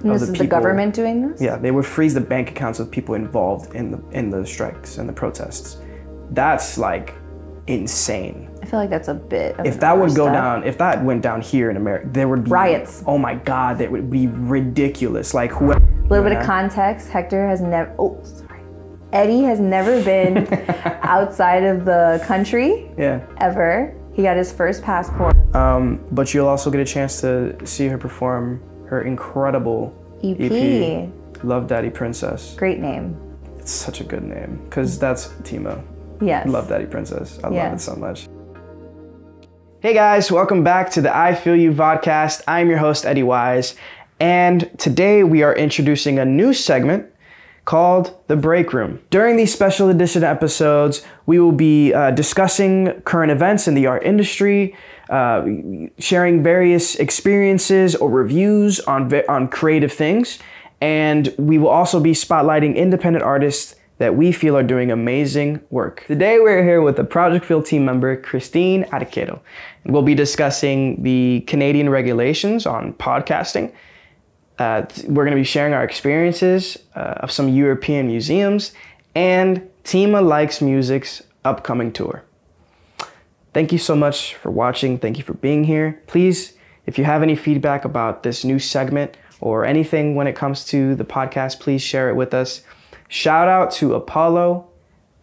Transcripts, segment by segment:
And of this the is people. the government doing this? Yeah, they would freeze the bank accounts of people involved in the strikes and the protests. That's like insane. I feel like that's a bit of If that would go down, if that went down here in America, there would be riots. Oh my God, that would be ridiculous. Like whoever. A little bit of context, Hector has never, Eddie has never been outside of the country. Yeah. Ever. He got his first passport. But you'll also get a chance to see her perform her incredible EP, Love Daddy Princess. Great name. It's such a good name, because that's Tima. Yes. Love Daddy Princess. I love it so much. Hey guys, welcome back to the I Feel You Vodcast. I'm your host, Eddie Wise, and today we are introducing a new segment called The Break Room. During these special edition episodes, we will be discussing current events in the art industry, sharing various experiences or reviews on creative things, and we will also be spotlighting independent artists that we feel are doing amazing work. Today we're here with the Project Field team member, Christine Arquero, and we'll be discussing the Canadian regulations on podcasting. We're gonna be sharing our experiences of some European museums and TimeLikesMusic's upcoming tour. Thank you so much for watching. Thank you for being here. Please, if you have any feedback about this new segment or anything when it comes to the podcast, please share it with us. Shout out to Apollo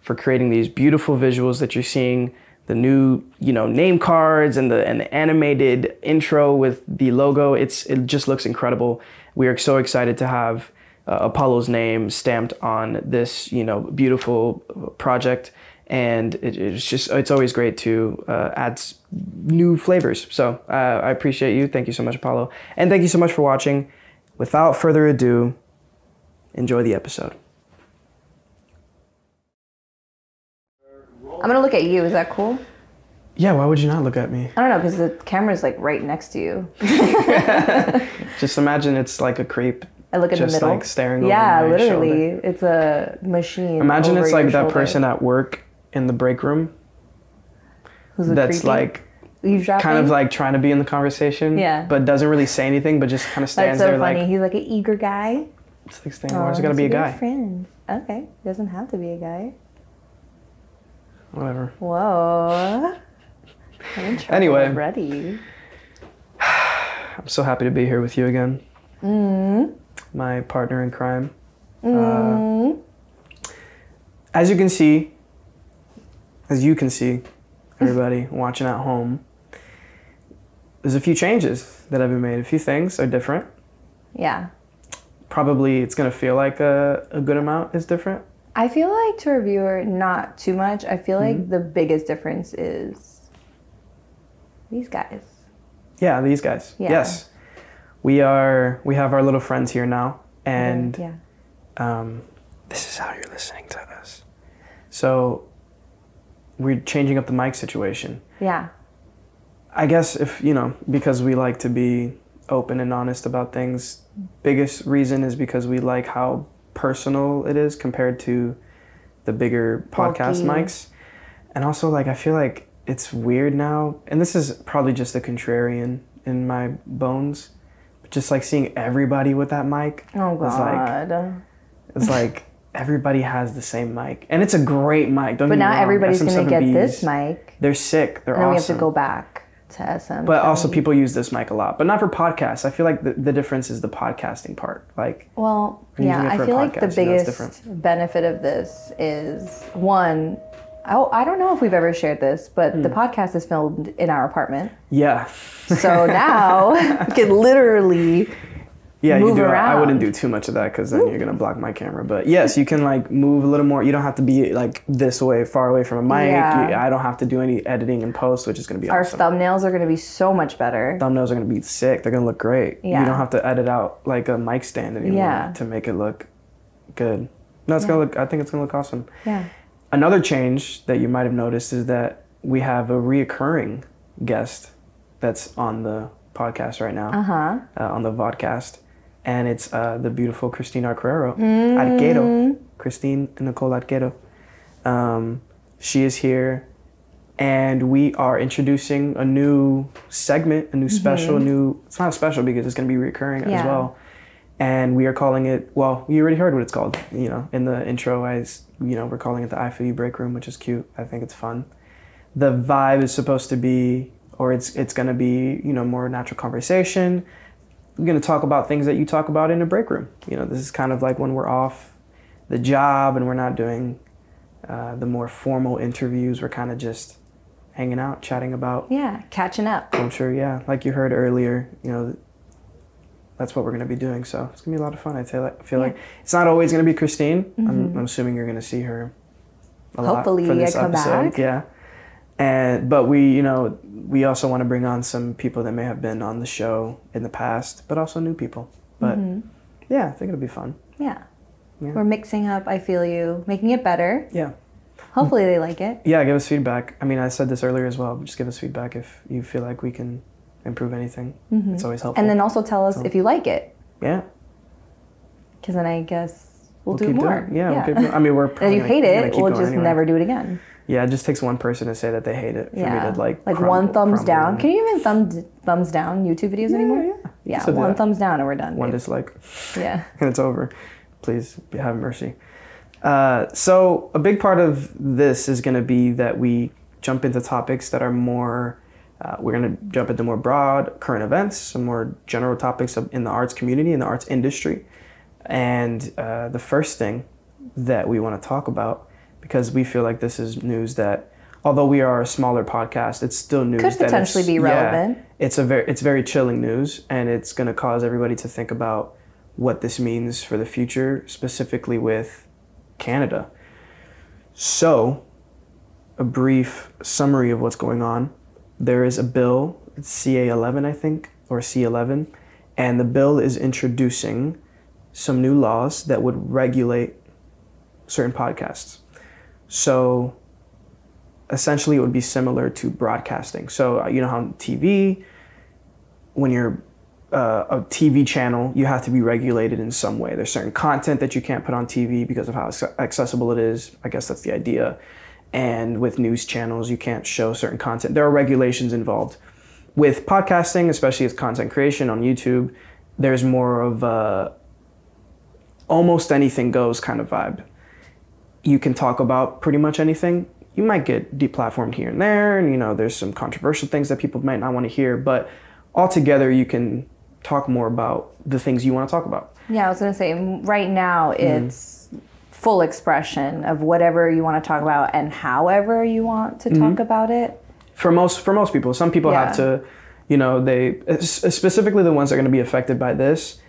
for creating these beautiful visuals that you're seeing, the new, name cards and the animated intro with the logo. It just looks incredible. We are so excited to have Apollo's name stamped on this, beautiful project. And it's always great to add new flavors. So I appreciate you. Thank you so much, Apollo. And thank you so much for watching. Without further ado, enjoy the episode. I'm gonna look at you, is that cool? Yeah, why would you not look at me? I don't know, because the camera's like right next to you. Just imagine it's like a creep. I look in the middle. Just like staring over my literally. Shoulder. It's a machine. Imagine it's like that shoulder. person at work in the break room. That's creepy? Like kind of like trying to be in the conversation. Yeah. But doesn't really say anything, but just kind of stands there like. That's so funny. He's like an eager guy. It's like saying, why is it gotta be a guy? Friend. Okay. Doesn't have to be a guy. Whatever. Whoa. Anyway. Already. I'm so happy to be here with you again. My partner in crime. As you can see, everybody watching at home, there's a few changes that have been made. A few things are different. Yeah. Probably it's gonna feel like a good amount is different. I feel like to a viewer, not too much. I feel like the biggest difference is these guys. Yeah, these guys. Yeah. Yes. We have our little friends here now, and this is how you're listening to us. So we're changing up the mic situation. Yeah. I guess because we like to be open and honest about things, biggest reason is because we like how personal it is compared to the bigger podcast mics. And also I feel like it's weird now, and this is probably just a contrarian in my bones, but just like seeing everybody with that mic. Oh God. It's like everybody has the same mic, and it's a great mic. But now everybody's gonna get this mic. They're sick. They're awesome. We have to go back to SM. But also people use this mic a lot, but not for podcasts. I feel like the difference is the podcasting part. I feel like the biggest benefit of this is one, I don't know if we've ever shared this, but the podcast is filmed in our apartment. Yeah. So now we can literally move around. I wouldn't do too much of that because then you're gonna block my camera. But yes, you can move a little more. You don't have to be this way, far away from a mic. Yeah. I don't have to do any editing and post, which is gonna be awesome. Our thumbnails are gonna be so much better. Thumbnails are gonna be sick. They're gonna look great. Yeah. You don't have to edit out a mic stand anymore to make it look good. No, it's gonna look. I think it's gonna look awesome. Yeah. Another change that you might have noticed is that we have a reoccurring guest that's on the podcast right now. On the vodcast. And it's the beautiful Christine Arquero. Arquero. Christine Nicole Arquero. She is here, and we are introducing a new segment, a new special, it's not a special because it's going to be recurring as well. And we are calling it, well, you already heard what it's called. You know, in the intro, we're calling it the I Feel You Break Room, which is cute. I think it's fun. The vibe is supposed to be, or it's going to be, you know, more natural conversation. We're going to talk about things that you talk about in a break room. You know, this is kind of like when we're off the job and we're not doing the more formal interviews. We're kind of just hanging out, chatting about. Yeah, catching up. I'm sure, yeah. Like you heard earlier, you know, that's what we're going to be doing. So it's going to be a lot of fun. I feel like it's not always going to be Christine. I'm assuming you're going to see her a lot for this episode. Back. Yeah. But we also want to bring on some people that may have been on the show in the past, but also new people. But yeah, I think it'll be fun. Yeah. We're mixing up I Feel You, making it better. Yeah. Hopefully they like it. Yeah, give us feedback. I mean, I said this earlier as well, but just give us feedback if you feel like we can improve anything. It's always helpful. And then also tell us if you like it. Yeah. Because then I guess we'll do more. Yeah. I mean, we're probably if you hate it, we'll just never do it again. Yeah, it just takes one person to say that they hate it for me to like one thumbs down. Can you even thumbs down YouTube videos anymore? Yeah, one thumbs down and we're done. One dislike. Yeah. And it's over. Please have mercy. So a big part of this is going to be that we jump into topics that are more, we're going to jump into more broad current events, some more general topics in the arts community, in the arts industry. And the first thing that we want to talk about, because we feel like this is news that, although we are a smaller podcast, it's still news could potentially be relevant. Yeah, it's very chilling news, and it's going to cause everybody to think about what this means for the future, specifically with Canada. So, a brief summary of what's going on. There is a bill, it's CA11, I think, or C11, and the bill is introducing some new laws that would regulate certain podcasts. So essentially it would be similar to broadcasting. So you know how on TV, when you're a TV channel, you have to be regulated in some way. There's certain content that you can't put on TV because of how accessible it is. I guess that's the idea. And with news channels, you can't show certain content. There are regulations involved. With podcasting, especially with content creation on YouTube, there's more of a almost anything goes kind of vibe. You can talk about pretty much anything. You might get deplatformed here and there, and you know there's some controversial things that people might not want to hear, but altogether you can talk more about the things you want to talk about. Yeah, I was going to say, right now it's full expression of whatever you want to talk about and however you want to talk about it. For most people. Some people have to, you know, they, specifically the ones that are going to be affected by this,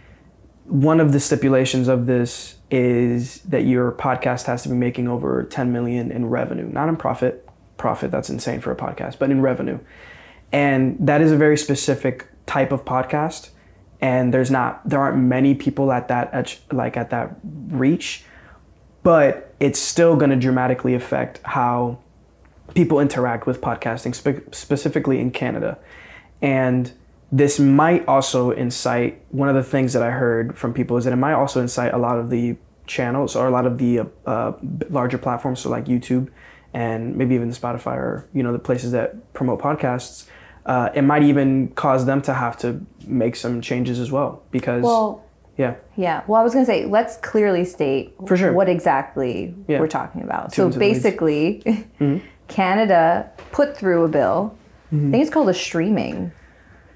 one of the stipulations of this is that your podcast has to be making over 10 million in revenue, not in profit. Profit, that's insane for a podcast, but in revenue. And that is a very specific type of podcast. And there aren't many people at that reach, but it's still going to dramatically affect how people interact with podcasting, specifically in Canada. And this might also incite, one of the things that I heard from people is that it might also incite a lot of the channels or a lot of the larger platforms, so like YouTube and maybe even Spotify or, you know, the places that promote podcasts. It might even cause them to have to make some changes as well because, Yeah. Well, I was going to say, let's clearly state for sure what exactly we're talking about. So basically, Canada put through a bill. I think it's called a streaming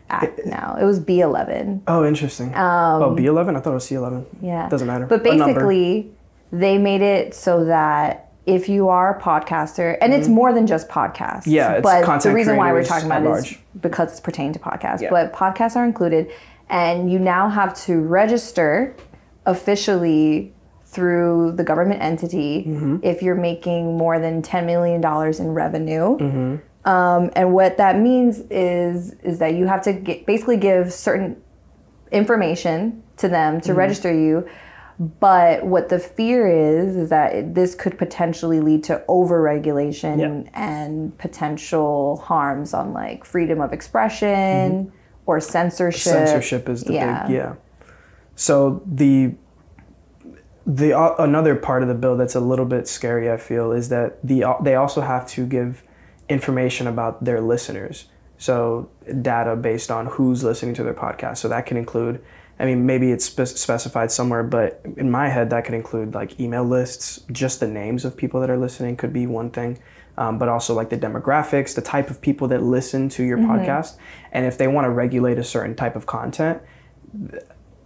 act now. It was B11. Oh, interesting. B11? I thought it was C11. Yeah. Doesn't matter. But basically, they made it so that if you are a podcaster, and it's more than just podcasts. Yeah, it's but content the reason why we're talking about it is because it's pertaining to podcasts. Yeah. But podcasts are included, and you now have to register officially through the government entity if you're making more than $10 million in revenue. And what that means is that you have to basically give certain information to them to register you. But what the fear is that this could potentially lead to overregulation and potential harms on like freedom of expression or censorship. Censorship is the big, So the another part of the bill that's a little bit scary, I feel, is that they also have to give information about their listeners. So data based on who's listening to their podcast. So that can include I mean, maybe it's specified somewhere, but in my head, that could include like email lists. Just the names of people that are listening could be one thing, but also like the demographics, the type of people that listen to your podcast. And if they want to regulate a certain type of content,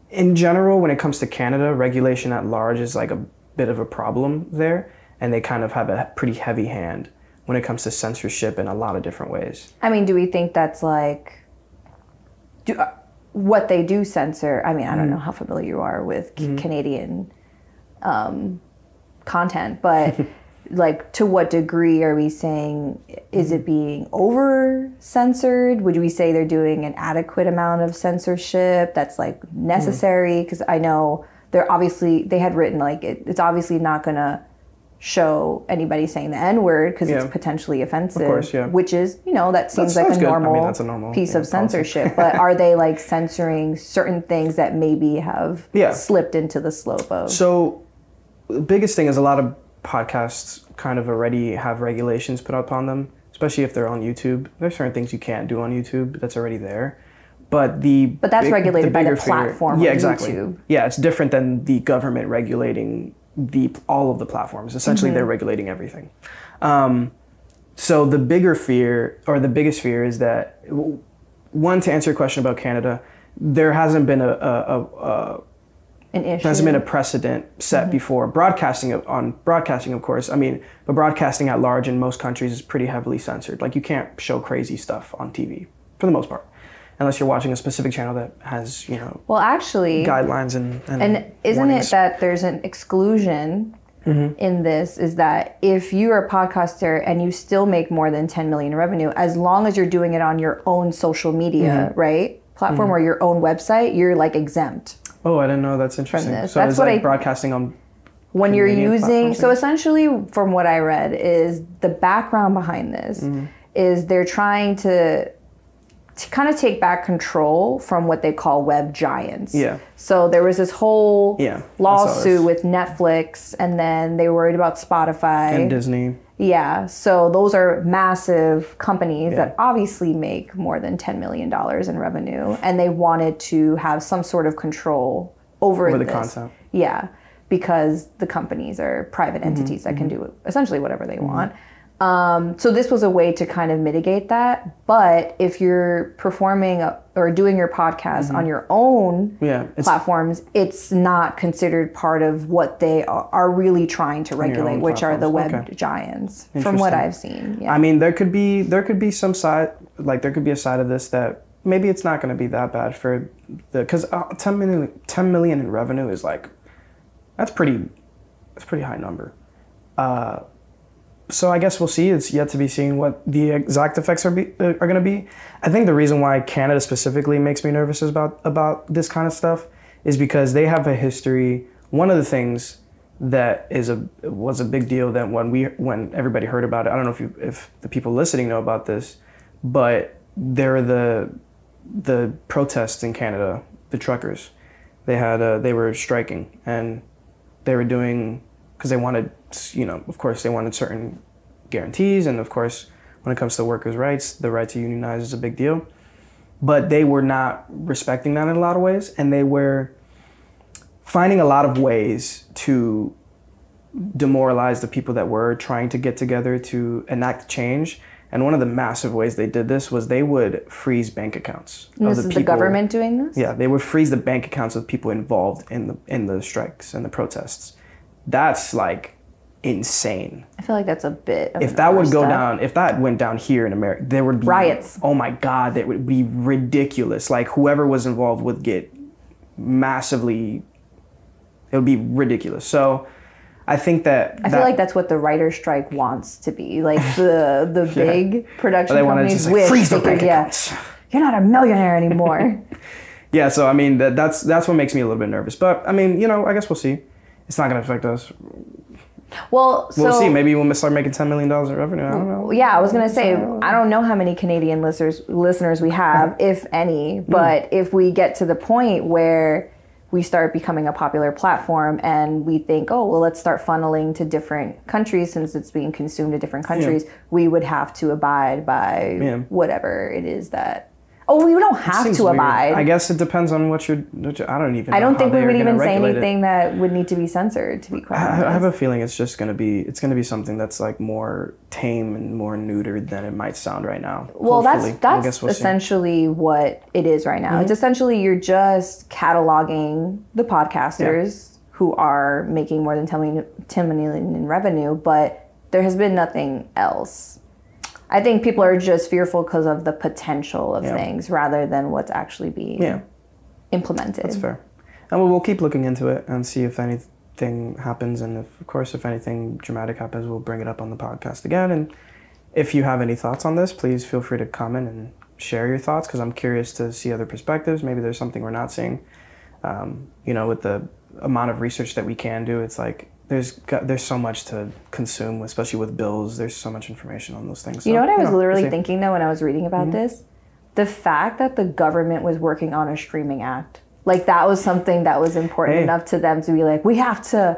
in general, when it comes to Canada, regulation at large is like a bit of a problem there. And they kind of have a pretty heavy hand when it comes to censorship in a lot of different ways. I mean, do we think that's like... what they do censor, I mean, I don't know how familiar you are with Canadian content, but like to what degree are we saying, is it being over censored? Would we say they're doing an adequate amount of censorship that's like necessary? Because I know they had written like it's obviously not going to show anybody saying the N-word because it's potentially offensive, of course, which is, that seems like a normal piece of censorship. But are they like censoring certain things that maybe have slipped into the slope of? So the biggest thing is a lot of podcasts kind of already have regulations put up on them, especially if they're on YouTube. There's certain things you can't do on YouTube that's already there. But that's regulated by the platform on YouTube. Yeah, it's different than the government regulating all of the platforms. Essentially, they're regulating everything. So the biggest fear is that, one, to answer your question about Canada, there hasn't been an issue. Hasn't been a precedent set before. Broadcasting, of course. I mean, but broadcasting at large in most countries is pretty heavily censored. Like you can't show crazy stuff on TV for the most part, unless you're watching a specific channel that has, guidelines and isn't warnings. it that there's an exclusion in this, is that if you're a podcaster and you still make more than 10 million in revenue, as long as you're doing it on your own social media, right, platform or your own website, you're like exempt. Oh, I didn't know. That's interesting. So that's what broadcasting on when you're using. So essentially, from what I read, is the background behind this is they're trying to kind of take back control from what they call web giants. Yeah. So there was this whole lawsuit with Netflix, and then they were worried about Spotify. And Disney. Yeah. So those are massive companies that obviously make more than $10 million in revenue, and they wanted to have some sort of control over the content. Yeah. Because the companies are private entities that can do essentially whatever they want. So this was a way to kind of mitigate that. But if you're performing or doing your podcast on your own platforms, it's not considered part of what they are really trying to regulate, which are the web giants, from what I've seen. Yeah. I mean, there could be some side, like there could be a side of this that maybe it's not going to be that bad for because 10 million in revenue is like, that's pretty high number. So I guess we'll see. It's yet to be seen what the exact effects are going to be. I think the reason why Canada specifically makes me nervous about this kind of stuff is because they have a history. One of the things that was a big deal that when everybody heard about it. I don't know if the people listening know about this, but there are the protests in Canada, the truckers. They were striking, and they were doing because they wanted, of course, they wanted certain guarantees. And of course, when it comes to workers' rights, the right to unionize is a big deal. But they were not respecting that in a lot of ways. And they were finding a lot of ways to demoralize the people that were trying to get together to enact change. And one of the massive ways they did this was they would freeze bank accounts. And this is the government doing this? Yeah, they would freeze the bank accounts of people involved in the strikes and the protests. That's like insane. I feel like that's a bit of if that went down here in America, there would be riots. Oh my God, that would be ridiculous. Like whoever was involved would get massively, it would be ridiculous. So I think I feel like that's what the writer's strike wants to be. Like the big production companies wish freeze the bank accounts. You're not a millionaire anymore. Yeah, so I mean that's what makes me a little bit nervous. But I mean, I guess we'll see. It's not going to affect us. Well, we'll see. Maybe we'll start making $10 million in revenue. I don't know. Yeah, I was going to say, I don't know how many Canadian listeners we have, if any. But if we get to the point where we start becoming a popular platform and we think, oh, well, let's start funneling to different countries since it's being consumed in different countries, we would have to abide by whatever it is that. Oh, we don't have to abide. I guess it depends on what you're. I don't even. I don't think we would even say anything that would need to be censored. To be quite honest, I have a feeling it's just gonna be. It's gonna be something that's like more tame and more neutered than it might sound right now. Well, that's essentially what it is right now. It's essentially you're just cataloging the podcasters who are making more than 10 million in revenue, but there has been nothing else. I think people are just fearful because of the potential of things rather than what's actually being implemented. That's fair. And we'll keep looking into it and see if anything happens. And of course, if anything dramatic happens, we'll bring it up on the podcast again. And if you have any thoughts on this, please feel free to comment and share your thoughts, because I'm curious to see other perspectives. Maybe there's something we're not seeing. With the amount of research that we can do, it's like, there's so much to consume, especially with bills. There's so much information on those things. You know what I was literally thinking, though, when I was reading about this? The fact that the government was working on a streaming act. Like, that was something that was important enough to them to be like, we have to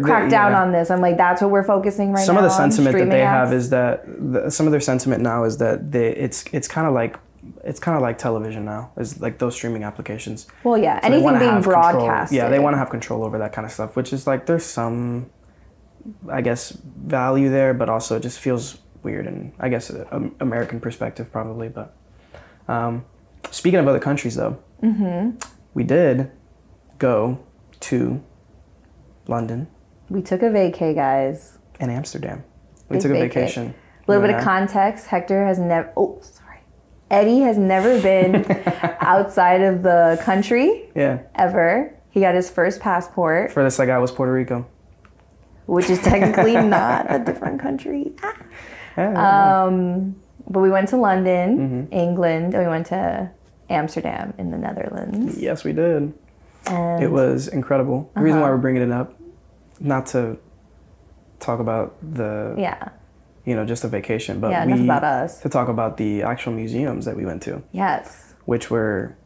crack down on this. I'm like, that's what we're focusing right now on. Some of the sentiment that they have is that, some of their sentiment now is that it's kind of like television now, is like those streaming applications. Well, yeah, so anything being broadcasted. Yeah, they want to have control over that kind of stuff, which is like, there's some, I guess, value there, but also it just feels weird, and I guess American perspective probably. But speaking of other countries, though, we did go to London. We took a vacay, guys. And Amsterdam. We took a vacation. A little bit of context. Hector has never... Oh, sorry. Eddie has never been outside of the country. Yeah. Ever. He got his first passport. Furthest I got was Puerto Rico. Which is technically not a different country. But we went to London, England, and we went to Amsterdam in the Netherlands. Yes, we did. And it was incredible. The reason why we're bringing it up, not to talk about just a vacation, but enough about us. To talk about the actual museums that we went to. Yes. Which were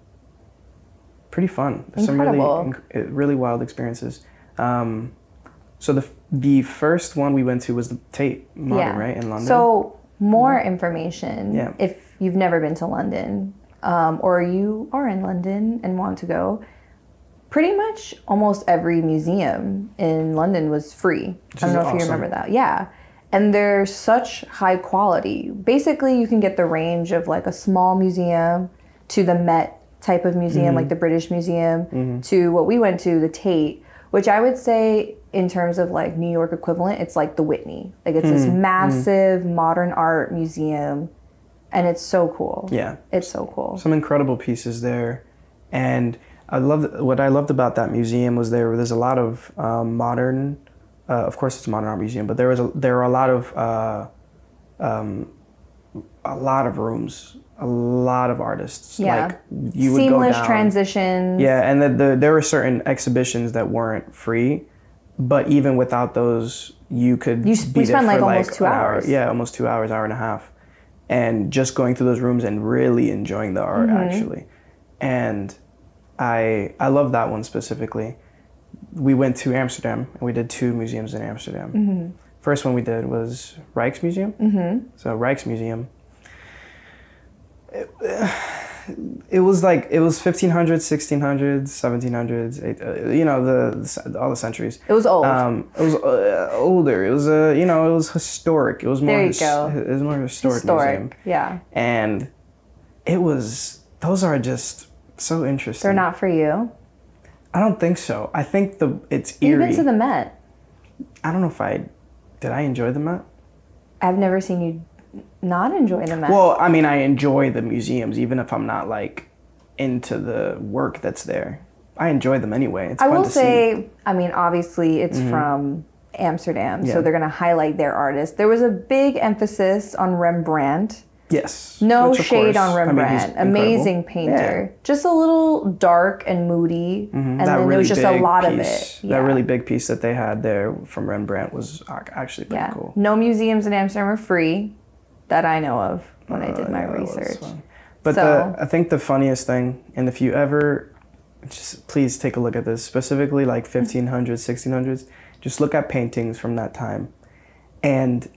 pretty fun. Incredible. Some really wild experiences. So the first one we went to was the Tate Modern, right, in London? So more information, if you've never been to London, or you are in London and want to go, pretty much almost every museum in London was free. I don't know if you remember that. Yeah. And they're such high quality. Basically, you can get the range of like a small museum to the Met type of museum, like the British Museum, to what we went to, the Tate, which I would say in terms of like New York equivalent, it's like the Whitney. Like it's this massive modern art museum, and it's so cool. Yeah. It's so cool. Some incredible pieces there. And what I loved about that museum was there's a lot of modern, of course it's a modern art museum, but there were a lot of rooms, a lot of artists. Yeah. Like you would seamless go down, transitions. Yeah, and there were certain exhibitions that weren't free, but even without those, you could be there for like almost 2 hours. Yeah, almost 2 hours, hour and a half, and just going through those rooms and really enjoying the art actually. And I love that one specifically. We went to Amsterdam and we did 2 museums in Amsterdam. First one we did was Rijksmuseum. So Rijksmuseum. It was 1500s, 1600s, 1700s, all the centuries. It was old. It was older. It was it was historic. It was more. It was more historic museum. Yeah. And those are just so interesting. They're not for you? I don't think so. I think it's eerie. You've been to the Met. I don't know if did I enjoy the Met? I've never seen you not enjoy the Met. Well, I mean, I enjoy the museums, even if I'm not like into the work that's there. I enjoy them anyway. It's I fun will to say, see. I mean, obviously it's from Amsterdam, so they're going to highlight their artists. There was a big emphasis on Rembrandt. Yes. No shade on Rembrandt. Amazing painter. Yeah. Just a little dark and moody. And then there was just a lot of it. Yeah. That really big piece that they had there from Rembrandt was actually pretty cool. No museums in Amsterdam are free that I know of when I did my research. But I think the funniest thing, and if you ever, just please take a look at this, specifically like 1500s, 1600s, just look at paintings from that time. And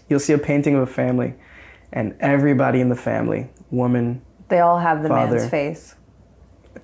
you'll see a painting of a family. And everybody in the family, woman, They all have the father, man's face.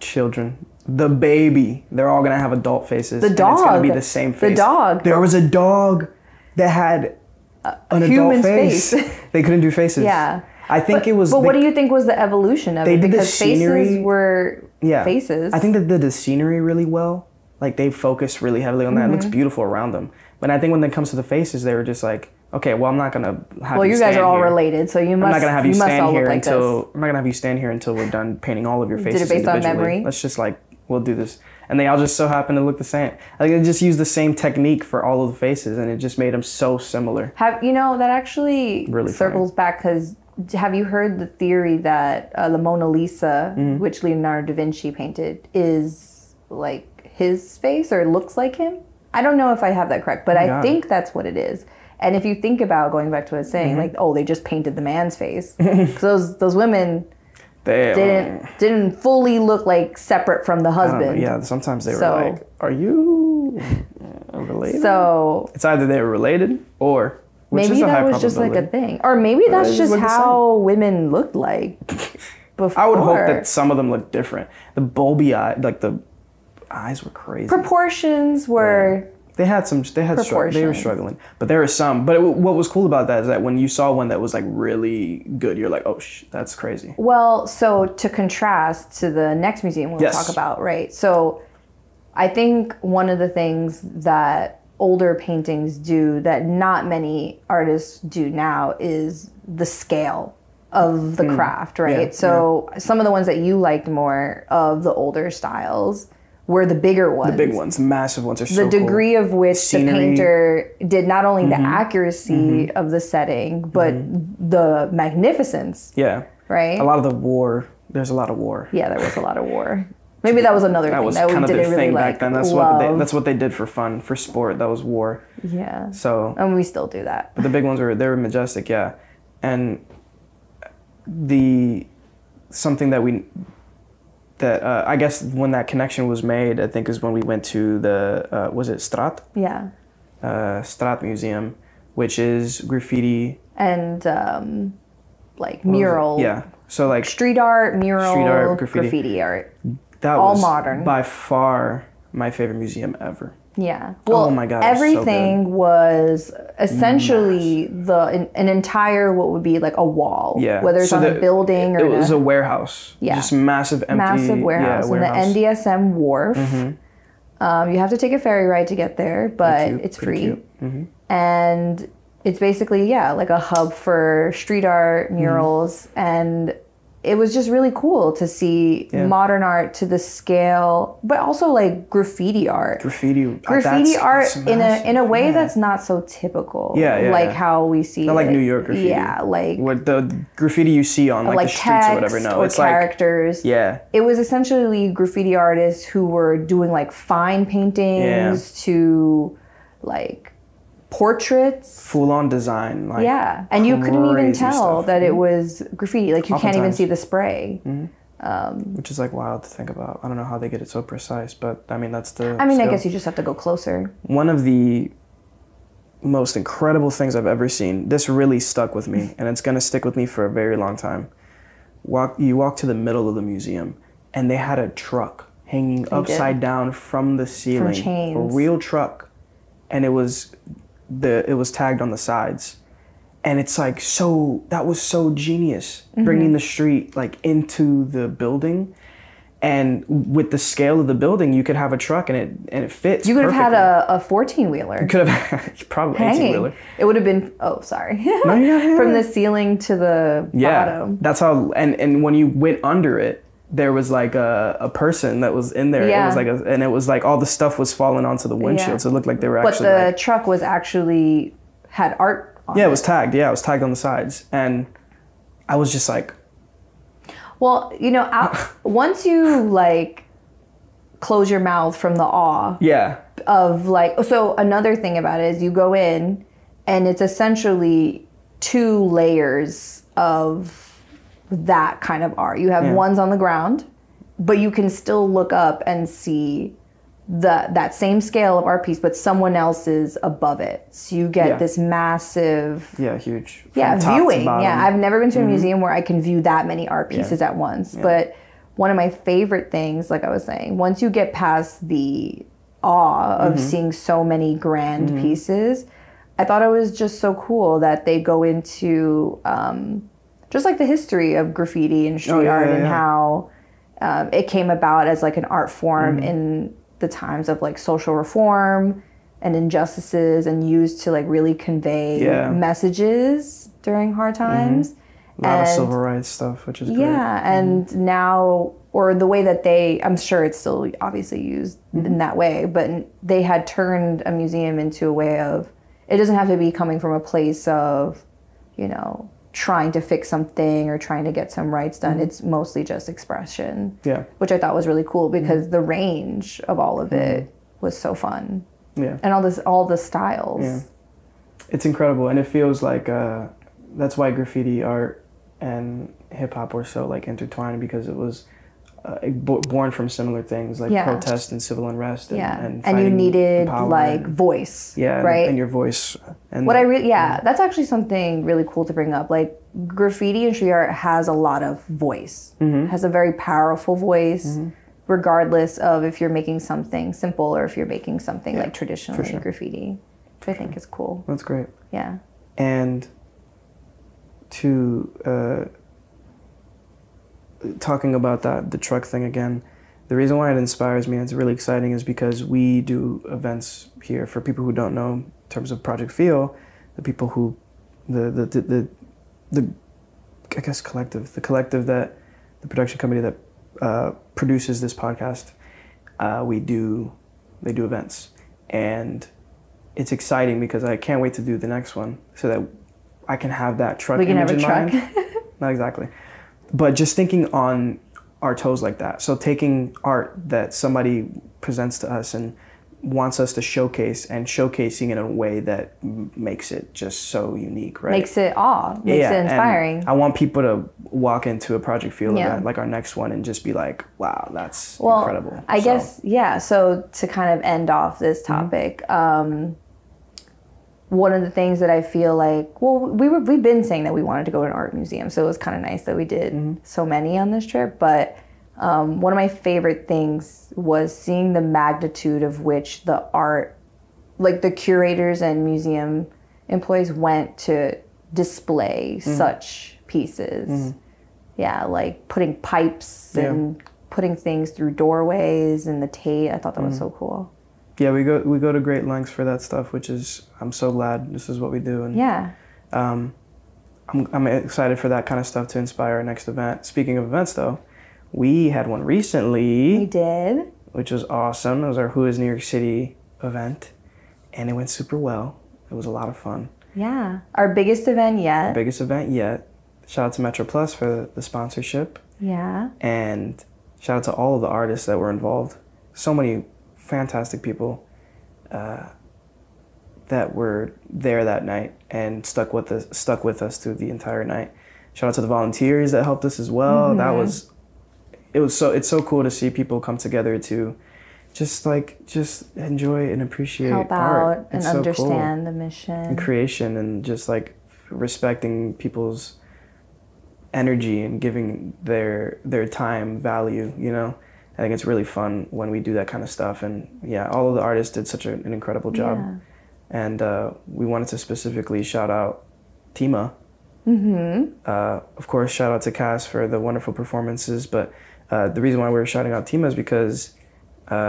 Children. The baby. They're all going to have adult faces. The dog. It's going to be the same face. The dog. There was a dog that had an adult face. They couldn't do faces. Yeah. I think it was... But what do you think was the evolution of it? Because faces were faces. I think they did the scenery really well. Like, they focused really heavily on that. It looks beautiful around them. But I think when it comes to the faces, they were just like, okay, well, I'm not going to have you stand here. Well, you guys are all related, so you must. I'm not going to have you stand here until... I'm not going to have you stand here until we're done painting all of your faces individually. Did it based on memory? Let's just, like, we'll do this. And they all just so happen to look the same. Like, they just used the same technique for all of the faces, and it just made them so similar. That actually really circles back, because have you heard the theory that the Mona Lisa, which Leonardo da Vinci painted, is like his face or looks like him? I don't know if I have that correct, but I think that's what it is. And if you think about going back to what I was saying, like, oh, they just painted the man's face. Because those women didn't fully look like separate from the husband. Yeah, sometimes they were like, are you related? So it's either they were related or... Maybe that was just like a thing. Or maybe that's just how women looked like before. I would hope that some of them looked different. The bulby eye, like the eyes were crazy. Proportions were... They were struggling. But there were some. But what was cool about that is that when you saw one that was like really good, you're like, oh, that's crazy. Well, so to contrast to the next museum we'll talk about, right? So I think one of the things that older paintings do that not many artists do now is the scale of the craft, right? Some of the ones that you liked more of the older styles were the bigger ones. The big ones, massive ones are so cool. The degree of which the painter did not only the accuracy of the setting, but the magnificence. Yeah. Right? A lot of the war, there's a lot of war. Yeah, there was a lot of war. Maybe that was another thing that we didn't really like. Back then. That's what they did for fun, for sport. That was war. Yeah. So. And we still do that. But the big ones they were majestic, yeah. And something that I guess when that connection was made, I think is when we went to the was it Straat? Yeah. Straat Museum, which is graffiti and like mural. Yeah. So like street art, mural, graffiti art. That all was modern. By far my favorite museum ever. Yeah. Well, oh my God, everything was essentially an entire what would be like a wall. Yeah. Whether it's on a building or it was a warehouse. Yeah. Just massive empty. Massive warehouse. And the NDSM wharf. You have to take a ferry ride to get there, but it's free. And it's basically like a hub for street art, murals, and it was just really cool to see modern art to the scale, but also like graffiti art. Graffiti art in a way that's not so typical. Like how we see not like New York graffiti. Yeah, like what the graffiti you see on like the streets or whatever. No, it's characters. Like it was essentially graffiti artists who were doing like fine paintings to like portraits, full-on design, like and you couldn't even tell that it was graffiti. Like you can't even see the spray, which is like wild to think about. I don't know how they get it so precise, but I mean that's the. I mean, I guess you just have to go closer. One of the most incredible things I've ever seen. This really stuck with me, and it's gonna stick with me for a very long time. You walk to the middle of the museum, and they had a truck hanging upside down from the ceiling, from chains. A real truck, and it was tagged on the sides, and it's like that was so genius, bringing the street like into the building, and with the scale of the building you could have a truck and it fits. You could have had a 14-wheeler. You could have probably 18-wheeler. It would have been from the ceiling to the bottom. That's how. And when you went under it, there was like a person that was in there. It was like and it was like all the stuff was falling onto the windshield, so it looked like they were actually. But the truck was actually had art on it. It was tagged. Yeah, it was tagged on the sides, and I was just like. Well, once you like close your mouth from the awe. Of like, so another thing about it is you go in, and it's essentially 2 layers of that kind of art. You have ones on the ground, but you can still look up and see that same scale of art piece, but someone else is above it. So you get this massive... huge. Viewing. Yeah, I've never been to a museum where I can view that many art pieces at once. Yeah. But one of my favorite things, like I was saying, once you get past the awe of seeing so many grand pieces, I thought it was just so cool that they go into just like the history of graffiti and street art and how it came about as like an art form in the times of like social reform and injustices, and used to like really convey messages during hard times. A lot of civil rights stuff, which is great. And now, or the way that I'm sure it's still obviously used in that way, but they had turned a museum into a way of, it doesn't have to be coming from a place of, you know, trying to fix something or trying to get some rights done. It's mostly just expression, which I thought was really cool because the range of all of it was so fun. Yeah. And all the styles. Yeah. It's incredible. And it feels like, that's why graffiti art and hip hop were so like intertwined, because it was born from similar things like protest and civil unrest and you needed like voice, right? And your voice. And that's actually something really cool to bring up. Like graffiti and street art has a lot of voice, has a very powerful voice, regardless of if you're making something simple or if you're making something like traditionally graffiti, which I think is cool. That's great. Yeah. And to talking about the truck thing again, the reason why it inspires me and it's really exciting is because we do events here for people who don't know in terms of Project Feel, the people who the I guess collective that the production company that produces this podcast, they do events, and it's exciting because I can't wait to do the next one so that I can have that truck image in mind. Not exactly. But just thinking on our toes like that. So taking art that somebody presents to us and wants us to showcase, and showcasing it in a way that makes it just so unique, right? Makes it inspiring. And I want people to walk into a Project Feel event like our next one and just be like, wow, that's incredible. I guess, so to kind of end off this topic, one of the things that I feel like, we've been saying that we wanted to go to an art museum, so it was kind of nice that we did so many on this trip. But one of my favorite things was seeing the magnitude of which the art, like the curators and museum employees went to display such pieces. Yeah, like putting pipes and putting things through doorways and the tape. I thought that was so cool. Yeah, we go to great lengths for that stuff, which is, I'm so glad this is what we do. And I'm excited for that kind of stuff to inspire our next event. Speaking of events though, we had one recently. We did. Which was awesome. It was our Who is New York City event, and it went super well. It was a lot of fun. Yeah. Our biggest event yet. Our biggest event yet. Shout out to Metro Plus for the sponsorship. Yeah. And shout out to all of the artists that were involved. So many fantastic people that were there that night and stuck with us through the entire night. Shout out to the volunteers that helped us as well. It's so cool to see people come together to just enjoy and appreciate help art. Out and understand the mission and creation, and just like respecting people's energy and giving their time value, you know. I think it's really fun when we do that kind of stuff. And all of the artists did such an incredible job. Yeah. And we wanted to specifically shout out Tima. Of course, shout out to Cass for the wonderful performances. But the reason why we're shouting out Tima is because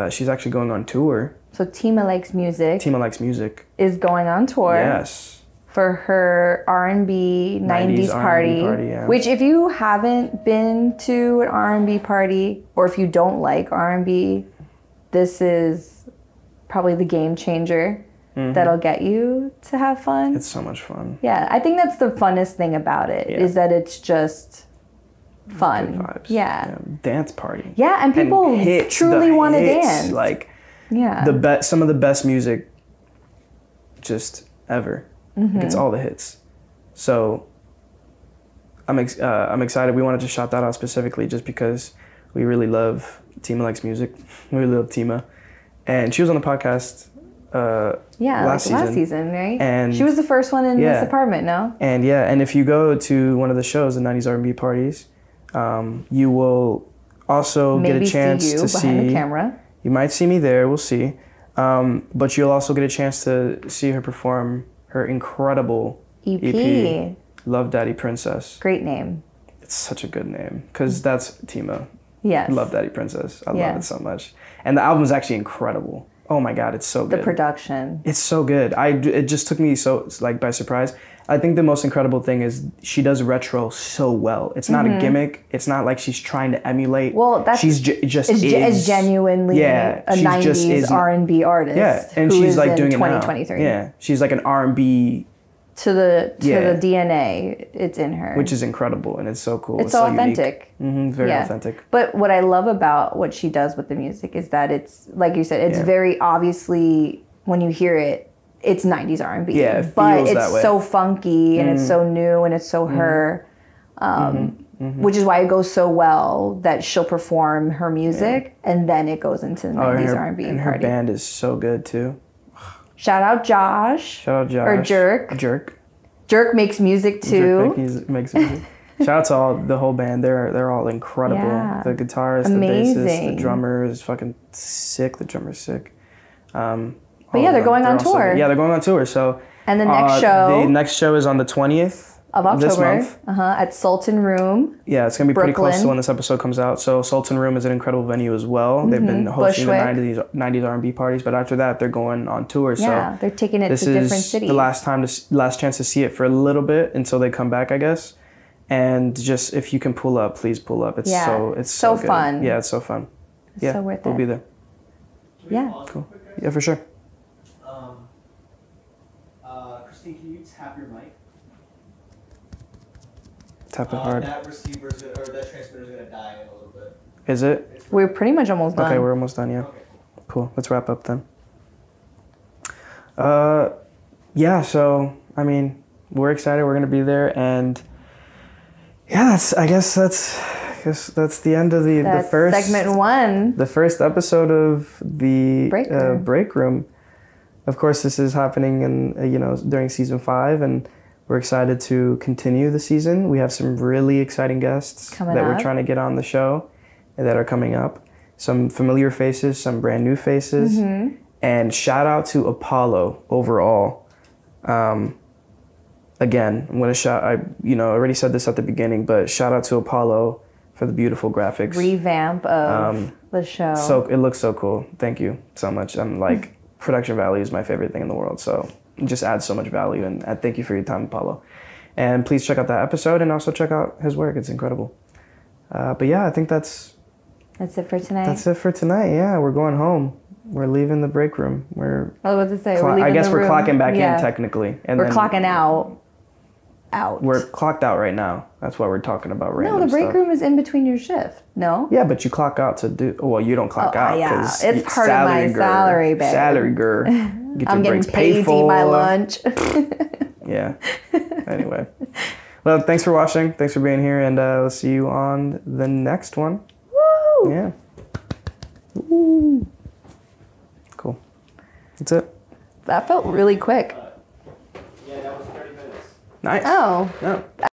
she's actually going on tour. So TimeLikesMusic. TimeLikesMusic is going on tour. Yes. For her R&B 90s party, which if you haven't been to an R&B party, or if you don't like R&B, this is probably the game changer that'll get you to have fun. It's so much fun. Yeah, I think that's the funnest thing about it, is that it's just fun. Good vibes. Yeah. Dance party. Yeah, and people truly want to dance. Like, some of the best music just ever. Like, it's all the hits. So I'm excited. We wanted to shout that out specifically just because we really love TimeLikesMusic. We really love Tima. And she was on the podcast last season, right? And she was the first one in this apartment, no? And and if you go to one of the shows, the 90s R&B parties, you will also get a chance to see behind the camera. You might see me there, we'll see. But you'll also get a chance to see her perform her incredible EP, Love Daddy Princess. Great name. It's such a good name, because that's Tima. Yes. Love Daddy Princess. I love it so much. And the album is actually incredible. Oh my God, it's so good. The production. It's so good. It just took me so by surprise. I think the most incredible thing is she does retro so well. It's not a gimmick. It's not like she's trying to emulate. Well, that's she's is genuinely a 90s R&B artist. Yeah, and she's like doing it now. 2023. Yeah, she's like an R&B. To the DNA, it's in her, which is incredible, and it's so cool. It's so authentic. Very authentic. But what I love about what she does with the music is that it's, like you said, it's very obviously, when you hear it, it's 90s R&B. Yeah, it but feels that way. It's so funky and it's so new and it's so her, which is why it goes so well that she'll perform her music and then it goes into the 90s R&B and party. Her band is so good too. Shout out Josh. Or Jerk. Jerk makes music too. Jerk makes music. Shout out to the whole band. They're all incredible. Yeah. The guitarist, the bassist, the drummer is fucking sick. The drummer's sick. But yeah, they're going on tour. Yeah, they're going on tour. So and the next show is on the 20th of October. This month. At Sultan Room. Yeah, it's gonna be pretty close to when this episode comes out. So Sultan Room is an incredible venue as well. They've been hosting the 90s R&B parties, but after that they're going on tour. Yeah, they're taking it to different cities. This is the last chance to see it for a little bit until they come back, I guess. And just if you can pull up, please pull up. It's so good. Fun. Yeah, it's so fun. It's so worth it. We'll be there. Yeah. Cool. Yeah, for sure. Christine, can you tap your mic? Tap it hard. That transmitter's gonna die in a little bit. Is it? We're pretty much almost done. Okay, we're almost done, yeah. Okay. Cool. Let's wrap up then. Yeah, so I mean, we're excited, we're gonna be there, and yeah, I guess that's the end of the first segment 1. The first episode of the break room. Of course, this is happening in during season 5, and we're excited to continue the season. We have some really exciting guests we're trying to get on the show that are coming up. Some familiar faces, some brand new faces. And shout out to Apollo overall. Again, I'm going to I already said this at the beginning, but shout out to Apollo for the beautiful graphics. Revamp of the show. So it looks so cool. Thank you so much. I'm like, production value is my favorite thing in the world. So it just adds so much value, and thank you for your time, Apollo. And please check out that episode and also check out his work. It's incredible. But yeah, I think that's it for tonight. That's it for tonight. Yeah, we're going home. We're leaving the break room. I was about to say, I guess we're clocking back in technically. And we're clocking out. We're clocked out right now. That's why we're talking about random stuff. No, the break room is in between your shift. No? Yeah, but you clock out to do... Well, you don't clock out. Yeah, it's part of my salary, babe. Salary, girl. I'm getting paid to eat my lunch. Yeah. Anyway. Well, thanks for watching. Thanks for being here. And we'll see you on the next one. Woo! Yeah. Woo. Cool. That's it. That felt really quick. Yeah, that was 30 minutes. Nice. Oh. Yeah.